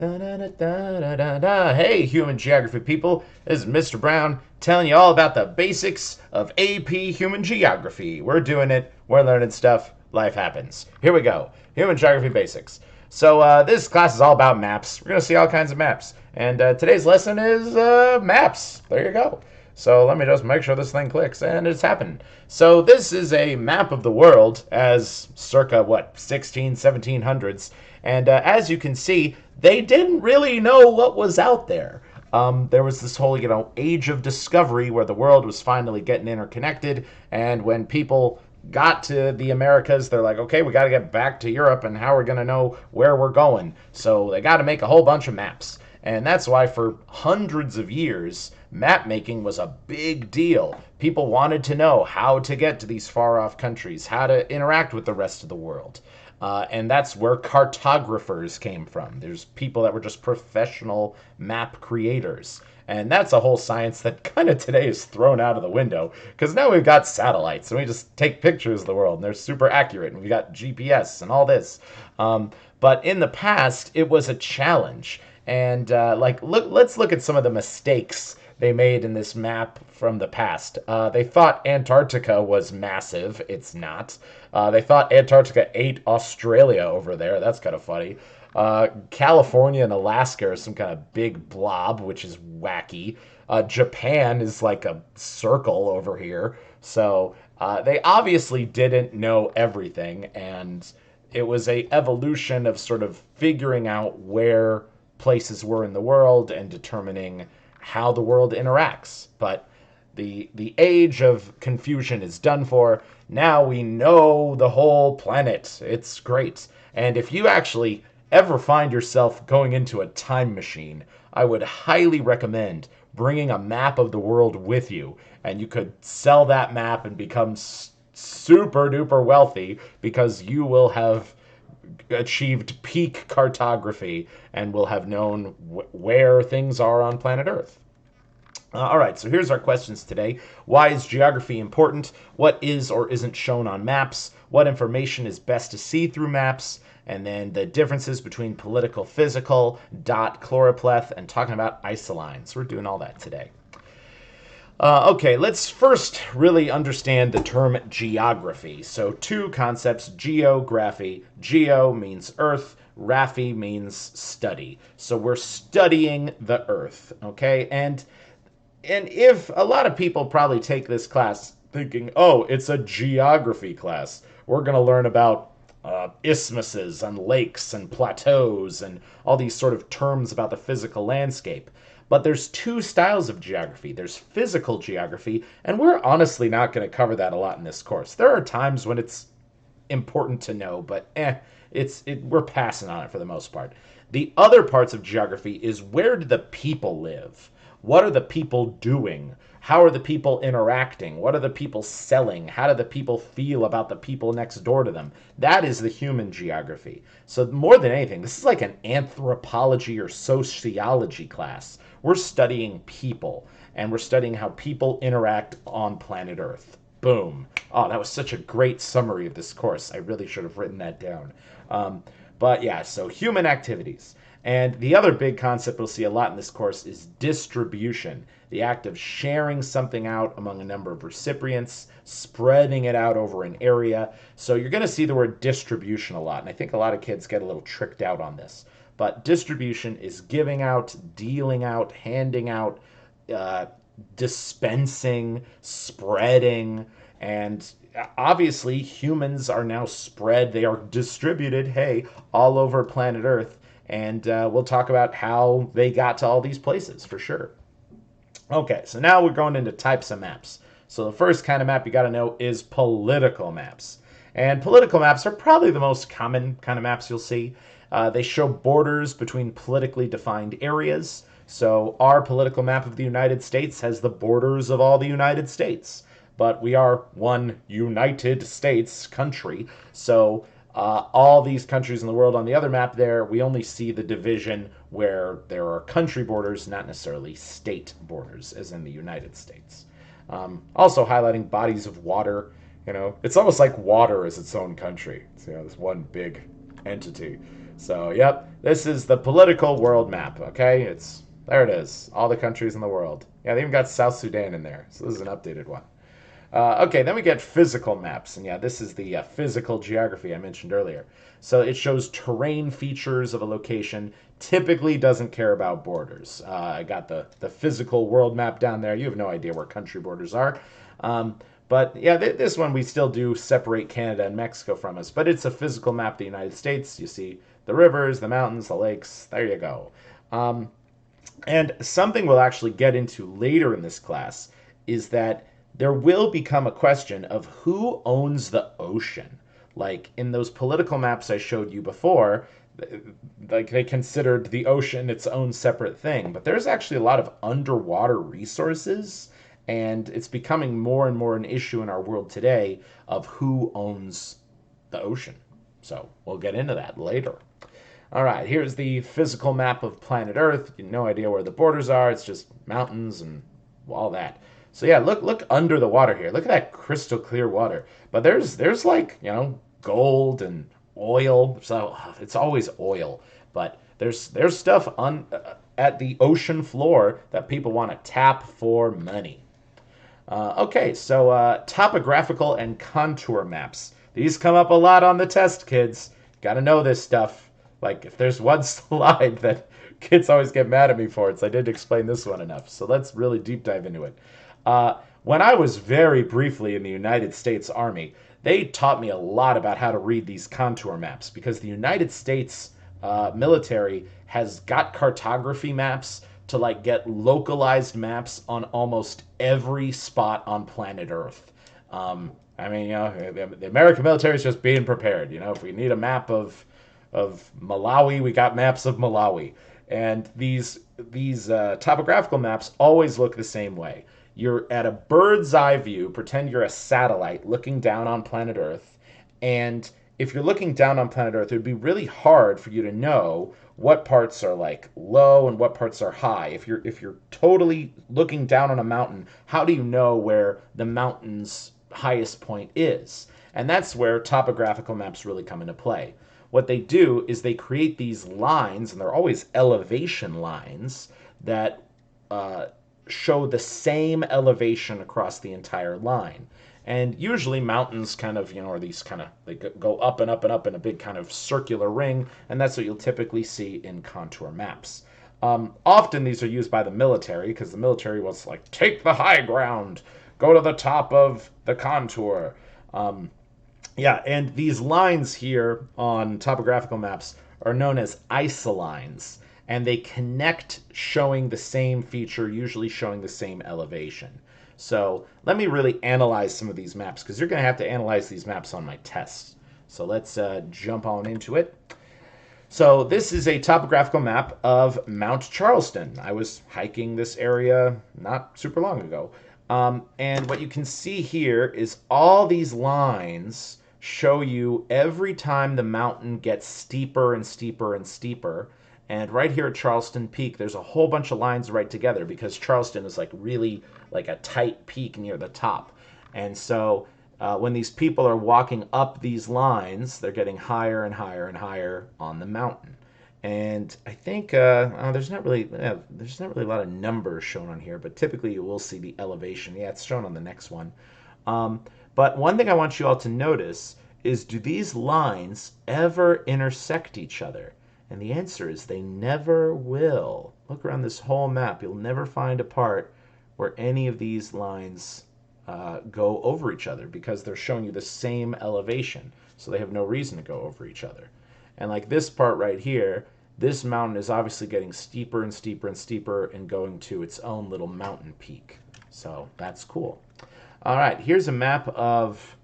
Da-da-da-da-da-da. Hey, human geography people. This is Mr. Brown telling you all about the basics of AP Human Geography. We're doing it. We're learning stuff. Life happens. Here we go. Human Geography Basics. So this class is all about maps. We're going to see all kinds of maps. And today's lesson is maps. There you go. So let me just make sure this thing clicks, and it's happened. So this is a map of the world as circa, 1700s. And as you can see, they didn't really know what was out there. There was this whole, age of discovery where the world was finally getting interconnected. And when people got to the Americas, they're like, okay, we got to get back to Europe, and how are we going to know where we're going? So they got to make a whole bunch of maps. And that's why for hundreds of years, map making was a big deal. People wanted to know how to get to these far off countries, how to interact with the rest of the world. And that's where cartographers came from. There's people that were just professional map creators. And that's a whole science that kind of today is thrown out of the window because now we've got satellites and we just take pictures of the world and they're super accurate and we've got GPS and all this. But in the past, it was a challenge. And let's look at some of the mistakes they made in this map from the past. They thought Antarctica was massive. It's not. They thought Antarctica ate Australia over there. That's kind of funny. California and Alaska are some kind of big blob, which is wacky. Japan is like a circle over here. So they obviously didn't know everything, and it was a evolution of sort of figuring out where places were in the world and determining how the world interacts. But the age of confusion is done for. Now we know the whole planet. It's great. And if you actually ever find yourself going into a time machine, I would highly recommend bringing a map of the world with you. And you could sell that map and become super duper wealthy because you will have achieved peak cartography and will have known where things are on planet Earth. All right, so here's our questions today. Why is geography important? What is or isn't shown on maps? What information is best to see through maps? And then the differences between political, physical, dot, chloroplath, and talking about isolines. We're doing all that today. Okay, let's first really understand the term geography. So two concepts, geography. Geo means earth, graphy means study. So we're studying the earth, okay? And if a lot of people probably take this class thinking, oh, it's a geography class. We're going to learn about isthmuses and lakes and plateaus and all these sort of terms about the physical landscape. But there's two styles of geography. There's physical geography, and we're honestly not going to cover that a lot in this course. There are times when it's important to know, but we're passing on it for the most part. The other parts of geography is where do the people live? What are the people doing? How are the people interacting? What are the people selling? How do the people feel about the people next door to them? That is the human geography. So more than anything, this is like an anthropology or sociology class. We're studying people, and we're studying how people interact on planet Earth. Boom. Oh, that was such a great summary of this course. I really should have written that down. But yeah, so human activities. And the other big concept we'll see a lot in this course is distribution, the act of sharing something out among a number of recipients, spreading it out over an area. So you're going to see the word distribution a lot, and I think a lot of kids get a little tricked out on this. But distribution is giving out, dealing out, handing out, dispensing, spreading, and obviously humans are now spread. They are distributed, hey, all over planet Earth. And we'll talk about how they got to all these places for sure. Okay, so now we're going into types of maps. So the first kind of map you got to know is political maps. And political maps are probably the most common kind of maps you'll see. They show borders between politically defined areas. So our political map of the United States has the borders of all the United States. But we are one United States country. So all these countries in the world on the other map there, we only see the division where there are country borders, not necessarily state borders, as in the United States. Also highlighting bodies of water. It's almost like water is its own country. It's, this one big entity. So, yep, this is the political world map, okay? There it is. All the countries in the world. Yeah, they even got South Sudan in there. So this is an updated one. Okay, then we get physical maps. And yeah, this is the physical geography I mentioned earlier. So it shows terrain features of a location, typically doesn't care about borders. I got the physical world map down there. You have no idea where country borders are. Um, but yeah, this one we still do separate Canada and Mexico from us. But it's a physical map of the United States. You see the rivers, the mountains, the lakes. There you go. And something we'll actually get into later in this class is that there will become a question of who owns the ocean. Like in those political maps I showed you before, like they considered the ocean its own separate thing, but there's actually a lot of underwater resources, and it's becoming more and more an issue in our world today of who owns the ocean. So we'll get into that later. All right, here's the physical map of planet Earth. You have no idea where the borders are. It's just mountains and all that. So yeah, look under the water here. Look at that crystal clear water. But there's like, gold and oil. So it's always oil, but there's stuff on at the ocean floor that people want to tap for money. Okay, so topographical and contour maps. These come up a lot on the test, kids. Got to know this stuff. Like, if there's one slide that kids always get mad at me for, it's I didn't explain this one enough. So let's really deep dive into it. When I was very briefly in the United States Army, they taught me a lot about how to read these contour maps because the United States military has got cartography maps to like get localized maps on almost every spot on planet Earth. I mean, the American military is just being prepared. If we need a map of Malawi, we got maps of Malawi, and these topographical maps always look the same way. You're at a bird's eye view. Pretend you're a satellite looking down on planet Earth, and if you're looking down on planet Earth, it would be really hard for you to know what parts are like low and what parts are high. If you're totally looking down on a mountain, how do you know where the mountain's highest point is? And that's where topographical maps really come into play. What they do is they create these lines, and they're always elevation lines that show the same elevation across the entire line. And usually mountains kind of, are these kind of, they go up and up and up in a big kind of circular ring, and that's what you'll typically see in contour maps. Often these are used by the military because the military wants to like take the high ground, go to the top of the contour. Yeah, and these lines here on topographical maps are known as isolines, and they connect showing the same feature, usually showing the same elevation. So let me really analyze some of these maps, because you're going to have to analyze these maps on my tests. So let's jump on into it. So this is a topographical map of Mount Charleston. I was hiking this area not super long ago. And what you can see here is all these lines show you every time the mountain gets steeper and steeper and steeper. And right here at Charleston Peak, there's a whole bunch of lines right together because Charleston is like really like a tight peak near the top. And so when these people are walking up these lines, they're getting higher and higher and higher on the mountain. And I think there's not really a lot of numbers shown on here, but typically you will see the elevation. Yeah, it's shown on the next one. But one thing I want you all to notice is, do these lines ever intersect each other? And the answer is they never will. Look around this whole map. You'll never find a part where any of these lines go over each other because they're showing you the same elevation. So they have no reason to go over each other. And like this part right here, this mountain is obviously getting steeper and steeper and steeper and going to its own little mountain peak. So that's cool. All right, here's a map of,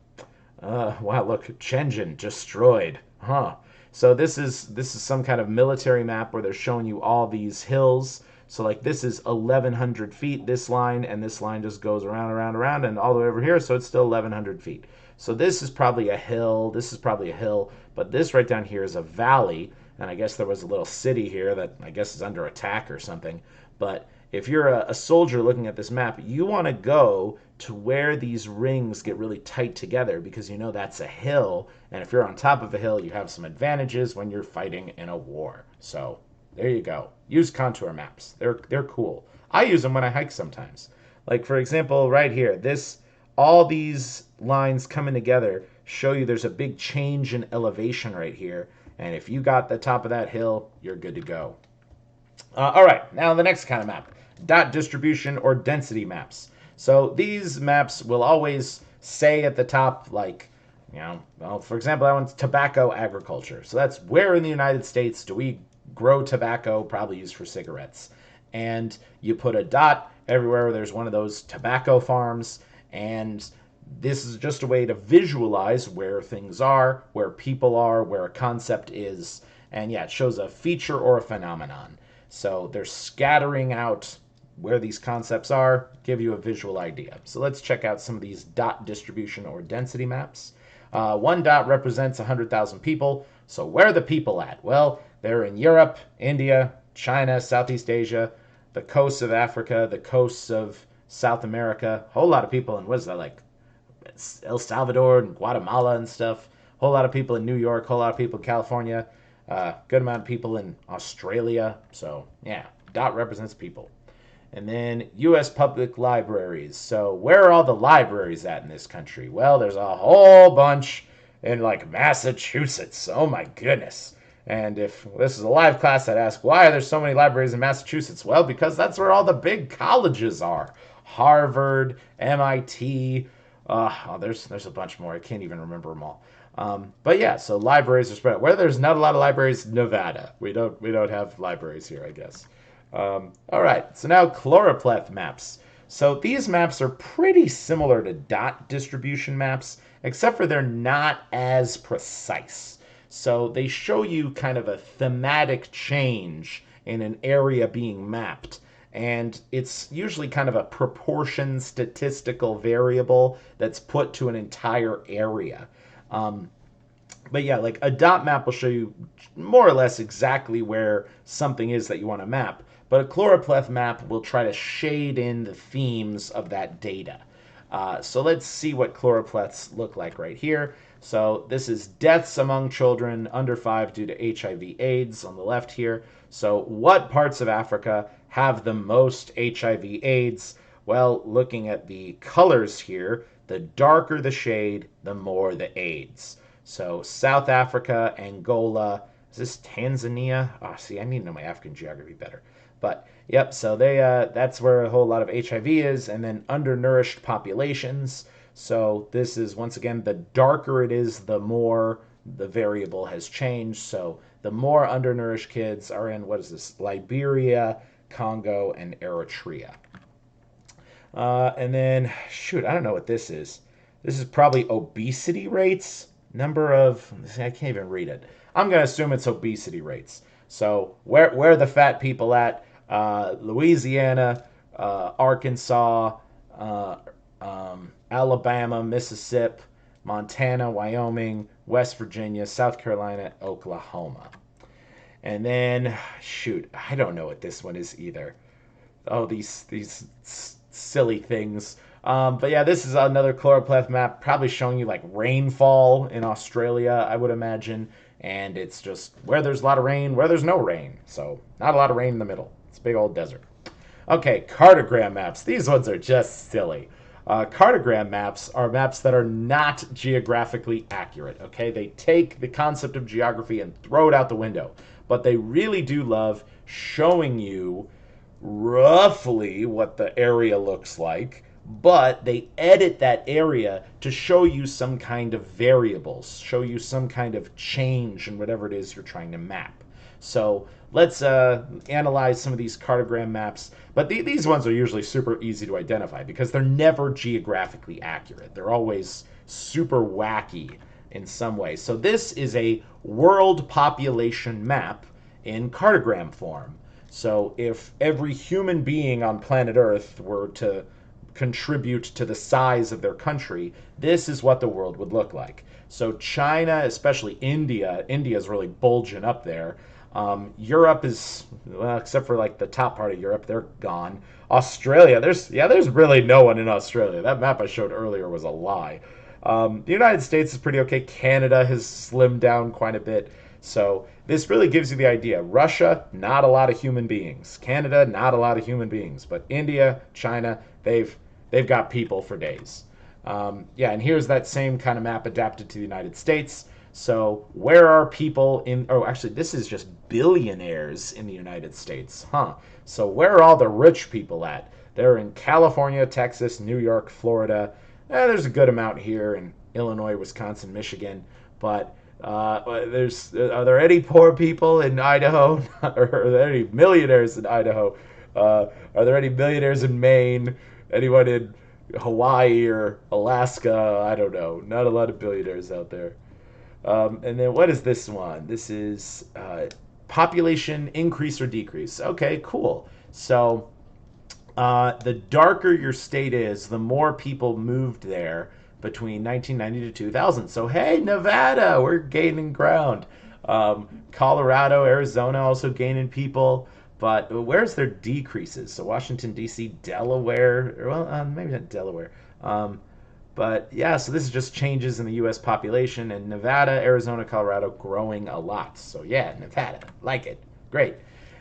wow, look, Shenzhen destroyed. So this is some kind of military map where they're showing you all these hills. So like this is 1,100 feet, this line, and this line just goes around, around, around, and all the way over here, so it's still 1,100 feet. So this is probably a hill, this is probably a hill, but this right down here is a valley, and I guess there was a little city here that I guess is under attack or something. But if you're a soldier looking at this map, you want to go to where these rings get really tight together because you know that's a hill, and if you're on top of a hill, you have some advantages when you're fighting in a war. So there you go. Use contour maps. They're cool. I use them when I hike sometimes. Like for example, right here, all these lines coming together show you there's a big change in elevation right here, and if you got the top of that hill, you're good to go. All right, now the next kind of map, dot distribution or density maps. So these maps will always say at the top, like, well, for example, that one's tobacco agriculture. So that's where in the United States do we grow tobacco, probably used for cigarettes. And you put a dot everywhere where there's one of those tobacco farms, and this is just a way to visualize where things are, where people are, where a concept is, and yeah, it shows a feature or a phenomenon. So they're scattering out where these concepts are, give you a visual idea. So let's check out some of these dot distribution or density maps. One dot represents 100,000 people. So where are the people at? Well, they're in Europe, India, China, Southeast Asia, the coasts of Africa, the coasts of South America. A whole lot of people in, what is that, like El Salvador and Guatemala and stuff. A whole lot of people in New York, a whole lot of people in California. Good amount of people in Australia. So yeah, dot represents people. And then U.S. public libraries. So where are all the libraries at in this country? Well, there's a whole bunch in like Massachusetts. Oh my goodness. And if this is a live class, I'd ask, why are there so many libraries in Massachusetts? Well, because that's where all the big colleges are. Harvard, MIT. There's a bunch more. I can't even remember them all. But yeah, so libraries are spread out. Where there's not a lot of libraries, Nevada. We don't have libraries here, I guess. All right, so now Chloroplath Maps. So these maps are pretty similar to dot distribution maps, except for they're not as precise. So they show you kind of a thematic change in an area being mapped. And it's usually kind of a proportion statistical variable that's put to an entire area. But yeah, like a dot map will show you more or less exactly where something is that you want to map. But a chloroplath map will try to shade in the themes of that data. So let's see what chloroplaths look like right here. So this is deaths among children under 5 due to HIV/AIDS on the left here. So what parts of Africa have the most HIV/AIDS? Well, looking at the colors here, the darker the shade, the more the AIDS. So South Africa, Angola, is this Tanzania? Oh, see, I need to know my African geography better. But yep, so that's where a whole lot of HIV is, and then undernourished populations. So this is, once again, the darker it is, the more the variable has changed. So the more undernourished kids are in, what is this, Liberia, Congo, and Eritrea. And then, shoot, I don't know what this is. This is probably obesity rates. Number of, I can't even read it. I'm going to assume it's obesity rates. So where are the fat people at? Louisiana, Arkansas, Alabama, Mississippi, Montana, Wyoming, West Virginia, South Carolina, Oklahoma. And then, shoot, I don't know what this one is either. Oh, these silly things. But yeah, this is another chloroplath map, probably showing you like rainfall in Australia, I would imagine. And it's just where there's a lot of rain, where there's no rain. So not a lot of rain in the middle. It's a big old desert. Okay, cartogram maps. These ones are just silly. Cartogram maps are maps that are not geographically accurate, okay? They take the concept of geography and throw it out the window. But they really do love showing you roughly what the area looks like, but they edit that area to show you some kind of variables, show you some kind of change in whatever it is you're trying to map. So let's analyze some of these cartogram maps. But these ones are usually super easy to identify because they're never geographically accurate. They're always super wacky in some way. So this is a world population map in cartogram form. So if every human being on planet Earth were to contribute to the size of their country, this is what the world would look like. So China, especially India, India is really bulging up there. Europe is, well, except for like the top part of Europe, they're gone. Australia, there's really no one in Australia. That map I showed earlier was a lie. The United States is pretty okay. Canada has slimmed down quite a bit. So this really gives you the idea. Russia, not a lot of human beings. Canada, not a lot of human beings. But India, China, they've got people for days. Yeah, and here's that same kind of map adapted to the United States. So where are people in? Oh, actually, this is just billionaires in the United States, huh? So where are all the rich people at? They're in California, Texas, New York, Florida. There's a good amount here in Illinois, Wisconsin, Michigan, but are there any poor people in Idaho? Or are there any millionaires in Idaho? Are there any millionaires in Maine? Anyone in Hawaii or Alaska? I don't know. Not a lot of billionaires out there. And then what is this one? This is population increase or decrease. Okay, cool. So the darker your state is, the more people moved there between 1990 to 2000. So, hey, Nevada, we're gaining ground. Colorado, Arizona also gaining people. But where's their decreases? So, Washington, D.C., Delaware. Well, maybe not Delaware. But yeah, so this is just changes in the U.S. population. And Nevada, Arizona, Colorado growing a lot. So, yeah, Nevada. Like it. Great.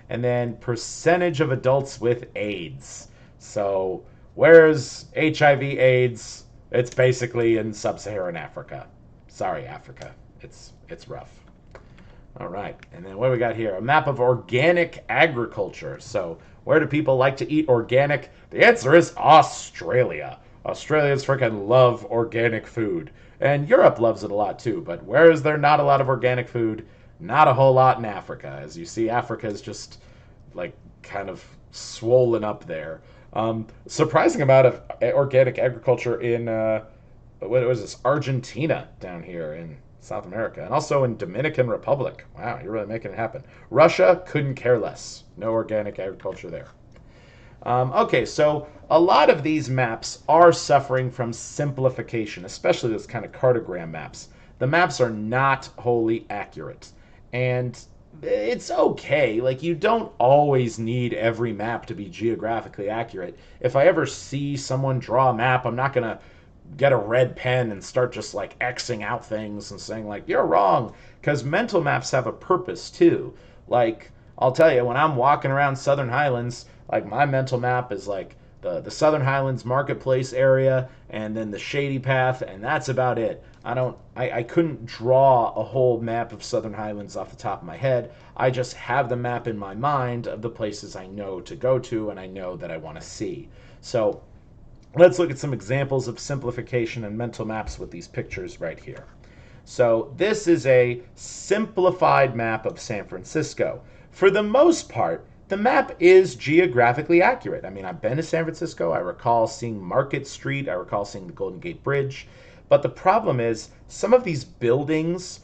And then percentage of adults with AIDS. So, where's HIV/AIDS? It's basically in sub-Saharan Africa. Sorry, Africa. It's rough. All right. And then what do we got here? A map of organic agriculture. So, where do people like to eat organic? The answer is Australia. Australians freaking love organic food. And Europe loves it a lot too. But where is there not a lot of organic food? Not a whole lot in Africa. As you see, Africa is just like kind of swollen up there. Surprising amount of organic agriculture in what was this, Argentina down here in South America, and also in Dominican Republic. Wow, you're really making it happen. Russia couldn't care less. No organic agriculture there. Okay, so a lot of these maps are suffering from simplification, especially this kind of cartogram maps. The maps are not wholly accurate, and it's okay. Like, you don't always need every map to be geographically accurate. If I ever see someone draw a map, I'm not going to get a red pen and start just like Xing out things and saying like, you're wrong, because mental maps have a purpose too. Like, I'll tell you, when I'm walking around Southern Highlands, like, my mental map is like the Southern Highlands Marketplace area and then the Shady Path, and that's about it. I couldn't draw a whole map of Southern Highlands off the top of my head. I just have the map in my mind of the places I know to go to and I know that I want to see. So let's look at some examples of simplification and mental maps with these pictures right here. So this is a simplified map of San Francisco. For the most part, the map is geographically accurate. I mean, I've been to San Francisco. I recall seeing Market Street. I recall seeing the Golden Gate Bridge. But the problem is, some of these buildings,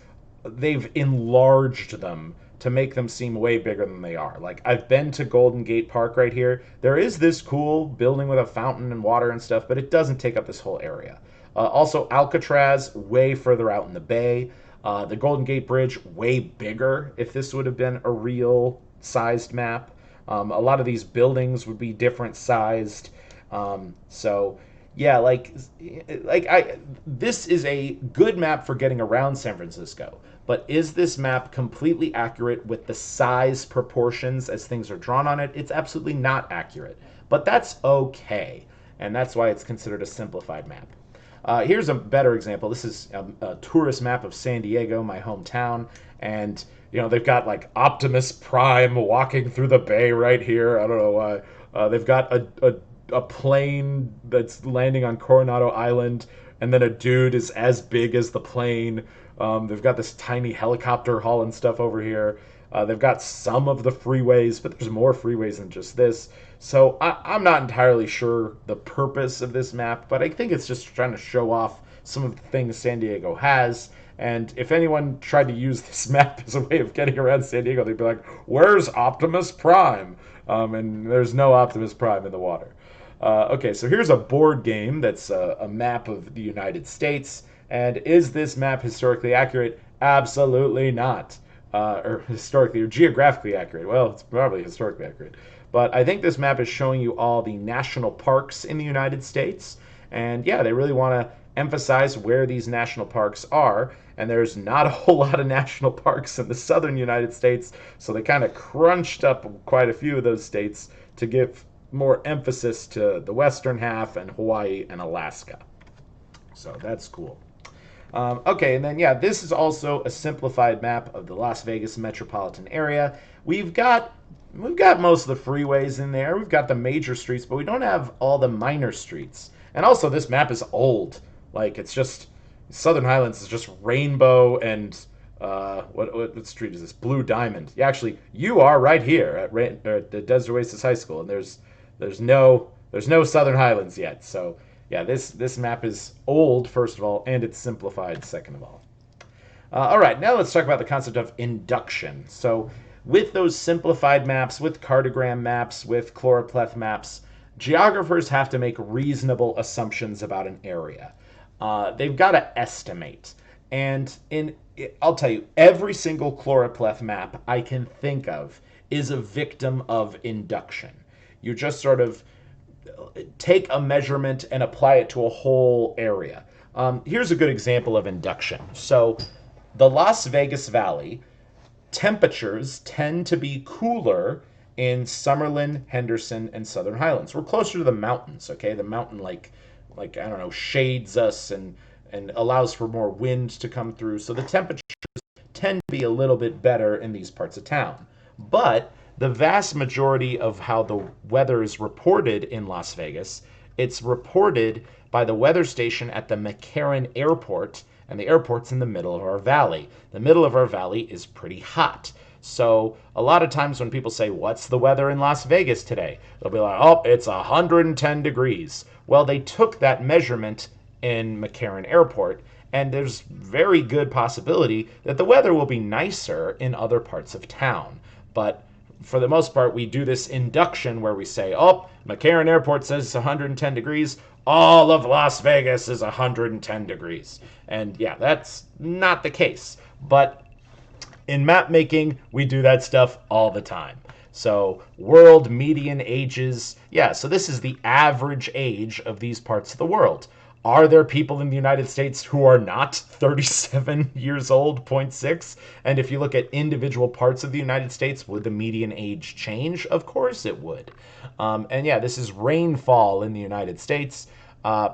they've enlarged them to make them seem way bigger than they are. Like, I've been to Golden Gate Park right here. There is this cool building with a fountain and water and stuff, but it doesn't take up this whole area. Also, Alcatraz, way further out in the bay. The Golden Gate Bridge, way bigger if this would have been a real sized map. A lot of these buildings would be different sized. So yeah, this is a good map for getting around San Francisco. But is this map completely accurate with the size proportions as things are drawn on it? It's absolutely not accurate. But that's okay. And that's why it's considered a simplified map. Here's a better example. This is a tourist map of San Diego, my hometown. And, you know, they've got like Optimus Prime walking through the bay right here. I don't know why. They've got a plane that's landing on Coronado Island, and then a dude is as big as the plane. They've got this tiny helicopter hauling stuff over here. They've got some of the freeways, but there's more freeways than just this. So I'm not entirely sure the purpose of this map, but I think it's just trying to show off some of the things San Diego has. And if anyone tried to use this map as a way of getting around San Diego, they'd be like, where's Optimus Prime? And there's no Optimus Prime in the water. Okay, so here's a board game that's a map of the United States. And is this map historically accurate? Absolutely not. Or historically or geographically accurate. Well, it's probably historically accurate. But I think this map is showing you all the national parks in the United States. And yeah, they really want to emphasize where these national parks are. And there's not a whole lot of national parks in the southern United States. So they kind of crunched up quite a few of those states to give more emphasis to the western half and Hawaii and Alaska. So that's cool. Okay, and then yeah, this is also a simplified map of the Las Vegas metropolitan area. We've got most of the freeways in there. We've got the major streets, but we don't have all the minor streets. And also, this map is old. Like, it's just Southern Highlands is just Rainbow and what street is this? Blue Diamond. Yeah, actually, you are right here at the Desert Oasis High School, and there's no Southern Highlands yet. So yeah, this map is old, first of all, and it's simplified, second of all. All right, now let's talk about the concept of induction. So with those simplified maps, with Cartogram Maps, with Chloroplath Maps, geographers have to make reasonable assumptions about an area. They've got to estimate. And I'll tell you, every single Chloroplath map I can think of is a victim of induction. You just sort of take a measurement and apply it to a whole area. Here's a good example of induction. So the Las Vegas Valley, temperatures tend to be cooler in Summerlin, Henderson, and Southern Highlands. We're closer to the mountains, okay? The mountain, like I don't know, shades us and allows for more wind to come through. So the temperatures tend to be a little bit better in these parts of town. But the vast majority of how the weather is reported in Las Vegas, it's reported by the weather station at the McCarran Airport, and the airport's in the middle of our valley. The middle of our valley is pretty hot. So a lot of times when people say, what's the weather in Las Vegas today? They'll be like, oh, it's 110 degrees. Well, they took that measurement in McCarran Airport, and there's very good possibility that the weather will be nicer in other parts of town. But for the most part, we do this induction where we say, oh, McCarran Airport says it's 110 degrees. All of Las Vegas is 110 degrees. And yeah, that's not the case. But in map making, we do that stuff all the time. So world median ages, yeah, so this is the average age of these parts of the world. Are there people in the United States who are not 37 years old, 0.6? And if you look at individual parts of the United States, would the median age change? Of course it would. And yeah, this is rainfall in the United States.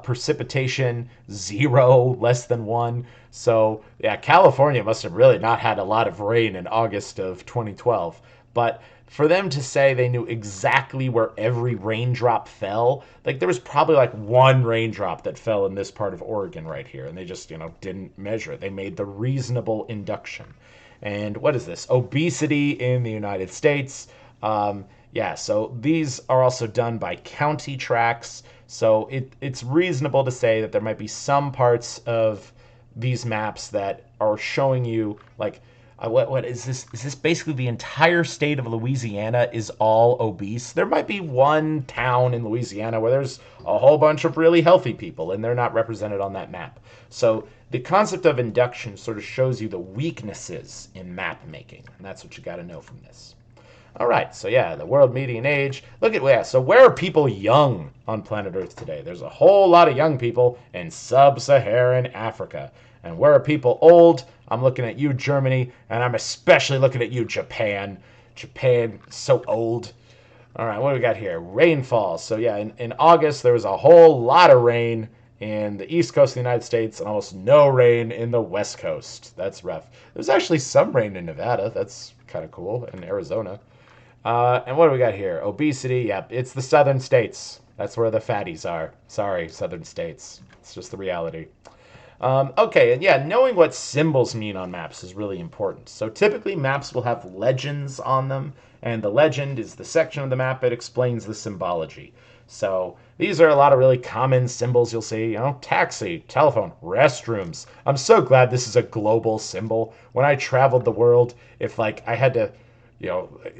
Precipitation, 0, less than 1. So yeah, California must have really not had a lot of rain in August of 2012. But for them to say they knew exactly where every raindrop fell, like there was probably like one raindrop that fell in this part of Oregon right here, and they just, didn't measure it. They made the reasonable induction. And what is this? Obesity in the United States. Yeah, so these are also done by county tracts. So it's reasonable to say that there might be some parts of these maps that are showing you like, what is this? Is this basically the entire state of Louisiana is all obese? There might be one town in Louisiana where there's a whole bunch of really healthy people, and they're not represented on that map. So the concept of induction sort of shows you the weaknesses in map making, and that's what you got to know from this. All right, so yeah, the world median age. Look at where. So where are people young on planet Earth today? There's a whole lot of young people in sub-Saharan Africa. And where are people old? I'm looking at you, Germany, and I'm especially looking at you, Japan. Japan, so old. All right, what do we got here? Rainfall. So yeah, in August, there was a whole lot of rain in the east coast of the United States and almost no rain in the west coast. That's rough. There's actually some rain in Nevada. That's kind of cool, in Arizona. And what do we got here? Obesity. Yep, it's the southern states. That's where the fatties are. Sorry, southern states. It's just the reality. Okay, and yeah, knowing what symbols mean on maps is really important. So typically maps will have legends on them, and the legend is the section of the map that explains the symbology. So these are a lot of really common symbols you'll see, taxi, telephone, restrooms. I'm so glad this is a global symbol. When I traveled the world, if I had to,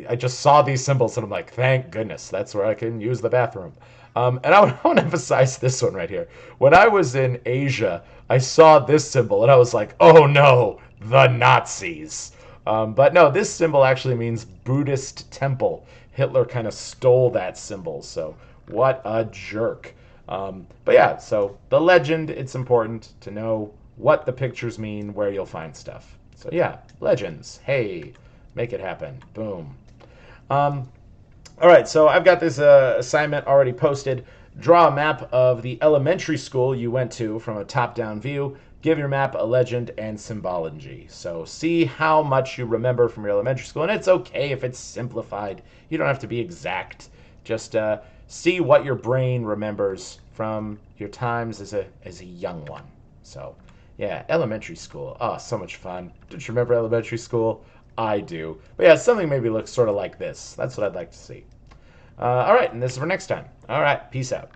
I just saw these symbols and I'm like, thank goodness, that's where I can use the bathroom. And I want to emphasize this one right here. When I was in Asia, I saw this symbol and I was like, oh no, the Nazis. But no, this symbol actually means Buddhist temple. Hitler kind of stole that symbol, so what a jerk. But yeah, so the legend, it's important to know what the pictures mean, where you'll find stuff. So yeah, legends. Hey, make it happen. Boom. All right, so I've got this assignment already posted. Draw a map of the elementary school you went to from a top-down view. Give your map a legend and symbology. So see how much you remember from your elementary school. And it's okay if it's simplified. You don't have to be exact. Just see what your brain remembers from your times as a young one. So yeah, elementary school. Oh, so much fun. Don't you remember elementary school? I do. But yeah, something maybe looks sort of like this. That's what I'd like to see. All right, and this is for next time. All right, peace out.